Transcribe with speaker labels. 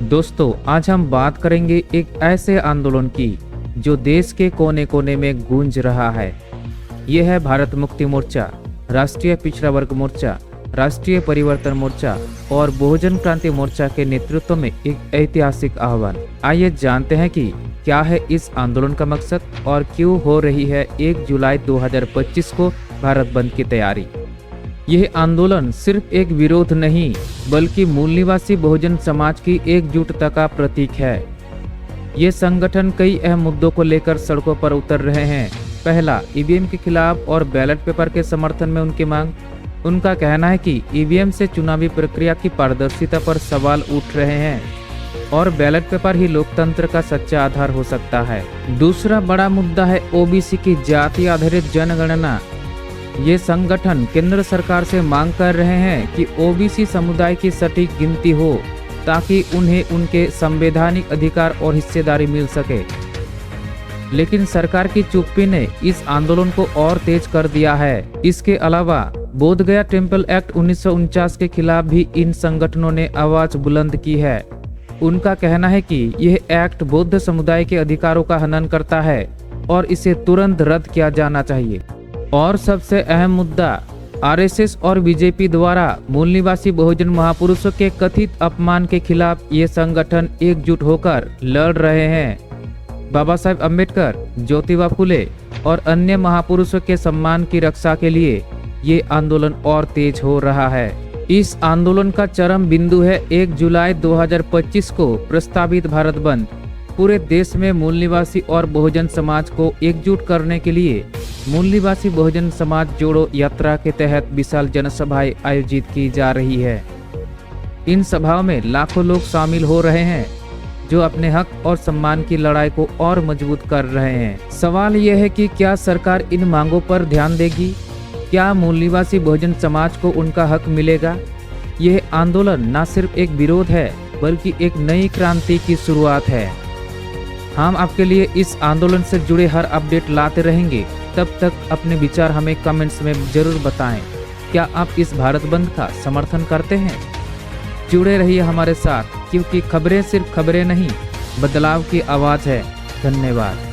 Speaker 1: दोस्तों, आज हम बात करेंगे एक ऐसे आंदोलन की जो देश के कोने कोने में गूंज रहा है। ये है भारत मुक्ति मोर्चा, राष्ट्रीय पिछड़ा वर्ग मोर्चा, राष्ट्रीय परिवर्तन मोर्चा और बहुजन क्रांति मोर्चा के नेतृत्व में एक ऐतिहासिक आह्वान। आइए जानते हैं कि क्या है इस आंदोलन का मकसद और क्यों हो रही है 1 जुलाई 2025 को भारत बंद की तैयारी। यह आंदोलन सिर्फ एक विरोध नहीं बल्कि मूल निवासी बहुजन समाज की एकजुटता का प्रतीक है। ये संगठन कई अहम मुद्दों को लेकर सड़कों पर उतर रहे हैं। पहला, ईवीएम के खिलाफ और बैलेट पेपर के समर्थन में उनकी मांग। उनका कहना है कि ईवीएम से चुनावी प्रक्रिया की पारदर्शिता पर सवाल उठ रहे हैं और बैलेट पेपर ही लोकतंत्र का सच्चा आधार हो सकता है। दूसरा बड़ा मुद्दा है ओबीसी की जाति आधारित जनगणना। ये संगठन केंद्र सरकार से मांग कर रहे हैं कि ओबीसी समुदाय की सटीक गिनती हो ताकि उन्हें उनके संवैधानिक अधिकार और हिस्सेदारी मिल सके। लेकिन सरकार की चुप्पी ने इस आंदोलन को और तेज कर दिया है। इसके अलावा बोधगया टेम्पल एक्ट 1949 के खिलाफ भी इन संगठनों ने आवाज बुलंद की है। उनका कहना है कि यह एक्ट बौद्ध समुदाय के अधिकारों का हनन करता है और इसे तुरंत रद्द किया जाना चाहिए। और सबसे अहम मुद्दा, आरएसएस और बीजेपी द्वारा मूल निवासी बहुजन महापुरुषों के कथित अपमान के खिलाफ ये संगठन एकजुट होकर लड़ रहे हैं। बाबा साहेब अम्बेडकर, ज्योतिबा फुले और अन्य महापुरुषों के सम्मान की रक्षा के लिए ये आंदोलन और तेज हो रहा है। इस आंदोलन का चरम बिंदु है 1 जुलाई 2025 को प्रस्तावित भारत बंद। पूरे देश में मूल निवासी और बहुजन समाज को एकजुट करने के लिए मूल निवासी बहुजन समाज जोड़ो यात्रा के तहत विशाल जनसभाएं आयोजित की जा रही है। इन सभाओं में लाखों लोग शामिल हो रहे हैं जो अपने हक और सम्मान की लड़ाई को और मजबूत कर रहे हैं। सवाल यह है कि क्या सरकार इन मांगों पर ध्यान देगी? क्या मूल निवासी बहुजन समाज को उनका हक मिलेगा? यह आंदोलन न सिर्फ एक विरोध है बल्कि एक नई क्रांति की शुरुआत है। हम आपके लिए इस आंदोलन से जुड़े हर अपडेट लाते रहेंगे। तब तक अपने विचार हमें कमेंट्स में जरूर बताएं। क्या आप इस भारत बंद का समर्थन करते हैं? जुड़े रहिए हमारे साथ, क्योंकि खबरें सिर्फ खबरें नहीं, बदलाव की आवाज़ है। धन्यवाद।